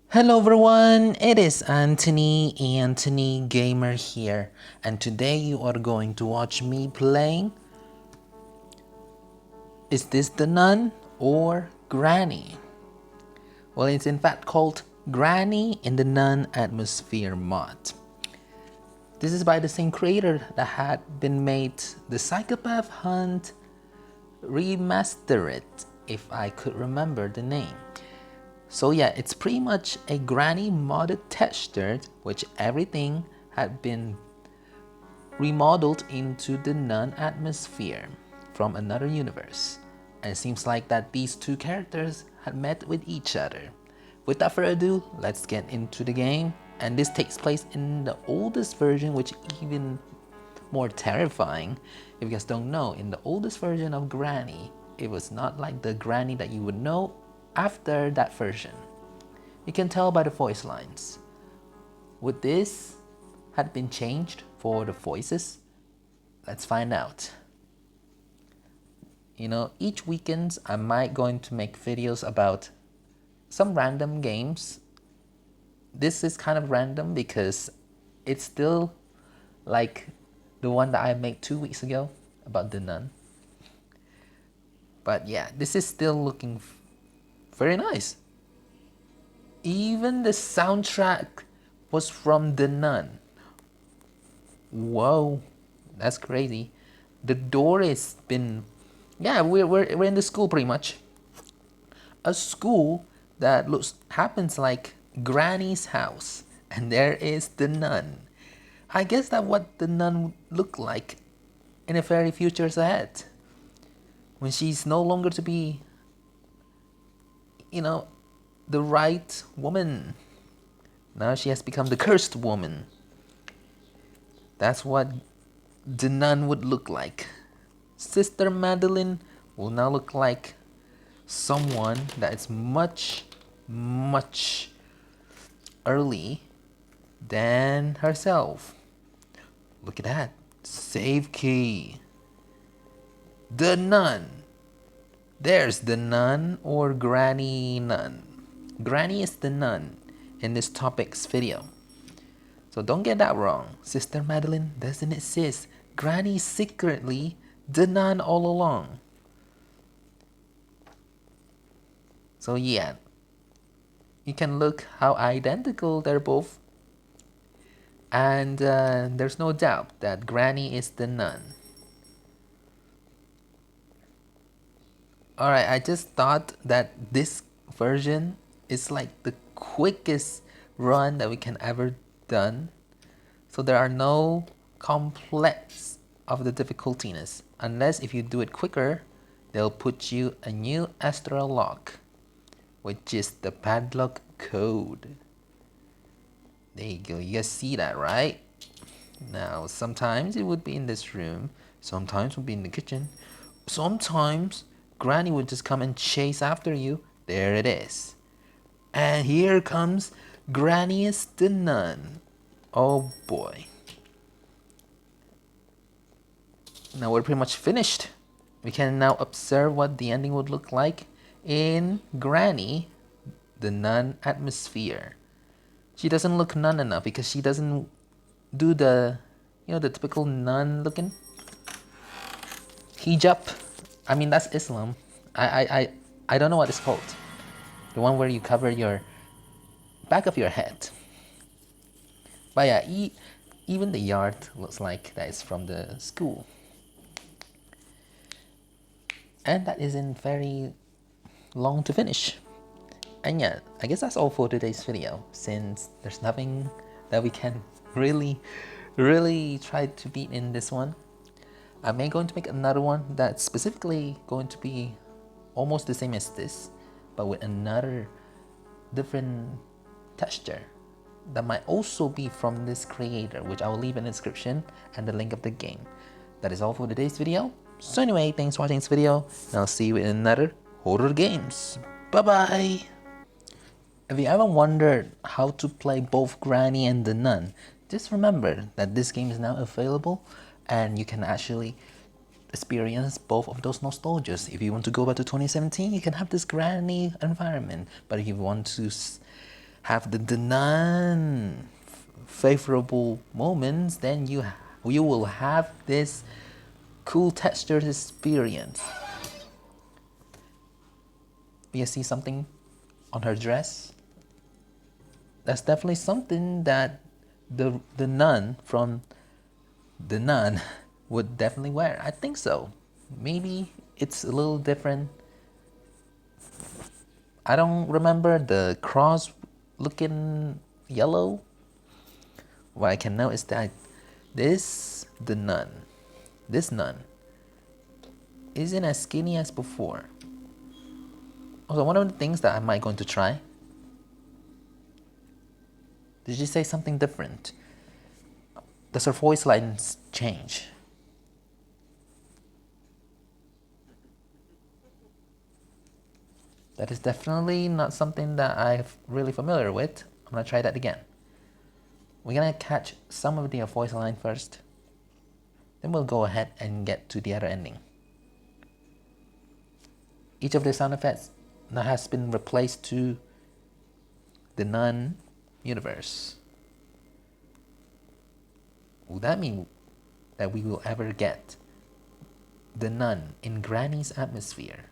Hello everyone, it is Anthony Gamer here, and today you are going to watch me playing Is This the Nun or Granny? Well, it's in fact called Granny in the Nun Atmosphere mod. This is by the same creator that had been made the Psychopath Hunt Remastered, if I could remember the name. So yeah, it's pretty much a granny modded texture, which everything had been remodeled into the Nun atmosphere from another universe. And it seems like that these two characters had met with each other. Without further ado, let's get into the game. And this takes place in the oldest version, which even more terrifying. If you guys don't know, in the oldest version of Granny, it was not like the Granny that you would know after that version. You can tell by the voice lines. Would this had been changed for the voices? Let's find out. You know, each weekends I might going to make videos about some random games. This is kind of random because it's still like the one that I made 2 weeks ago about the nun. But yeah, this is still looking very nice. Even the soundtrack was from the nun. Whoa, that's crazy. The door has been, yeah, we're in the school pretty much. A school that happens like Granny's house, and there is the nun. I guess that what the nun would look like in the very futures ahead, when she's no longer to be, you know, the right woman. Now she has become the cursed woman. That's what the nun would look like. Sister Madeline will now look like someone that is much early than herself. Look at that. Save key. The nun. There's the nun or Granny Nun. Granny is the nun in this topic's video. So don't get that wrong. Sister Madeline doesn't exist. Granny is secretly the nun all along. So yeah, you can look how identical they're both. And there's no doubt that Granny is the nun. Alright, I just thought that this version is like the quickest run that we can ever done. So there are no complex of the difficultiness. Unless if you do it quicker, they'll put you a new astral lock, which is the padlock code. There you go, you guys see that, right? Now, sometimes it would be in this room, sometimes it would be in the kitchen, sometimes Granny would just come and chase after you. There it is. And here comes Granny is the nun. Oh boy. Now we're pretty much finished. We can now observe what the ending would look like in Granny, the nun atmosphere. She doesn't look nun enough because she doesn't do the, the typical nun looking hijab. I mean, that's Islam. I don't know what it's called. The one where you cover your back of your head. But yeah, even the yard looks like that is from the school. And that isn't very long to finish. And yeah, I guess that's all for today's video, since there's nothing that we can really try to beat in this one. I may going to make another one that's specifically going to be almost the same as this, but with another different texture that might also be from this creator, which I will leave in the description and the link of the game. That is all for today's video. So anyway, thanks for watching this video, and I'll see you in another horror games. Bye bye! If you ever wondered how to play both Granny and the Nun, just remember that this game is now available and you can actually experience both of those nostalgias. If you want to go back to 2017, you can have this Granny environment, but if you want to have the non favorable moments, then you will have this cool texture experience. You see something on her dress? That's definitely something that the nun from the nun would definitely wear. I think so. Maybe it's a little different. I don't remember the cross looking yellow. What I can know is that this nun isn't as skinny as before. Also, one of the things that I might going to try. Did she say something different? Does her voice lines change? That is definitely not something that I'm really familiar with. I'm gonna try that again. We're gonna catch some of the voice line first. Then we'll go ahead and get to the other ending. Each of the sound effects now has been replaced to the NUN universe. Will that mean that we will ever get the nun in Granny's atmosphere?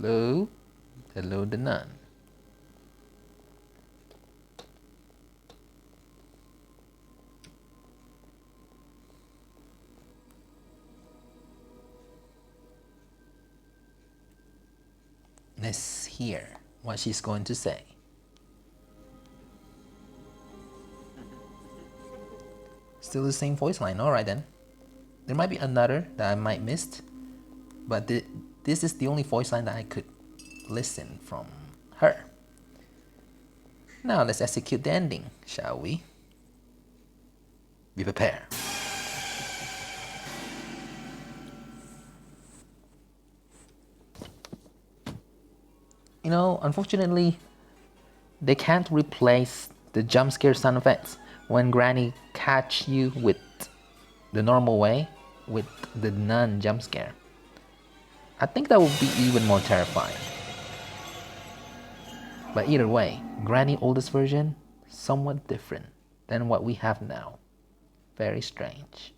Hello? Hello, the nun. Let's hear what she's going to say. Still the same voice line, alright then. There might be another that I might missed, but this is the only voice line that I could listen from her. Now let's execute the ending, shall we? Be prepared. You know, unfortunately, they can't replace the jump scare sound effects when Granny catch you with the normal way, with the nun jump scare. I think that would be even more terrifying. But either way, Granny oldest version, somewhat different than what we have now. Very strange.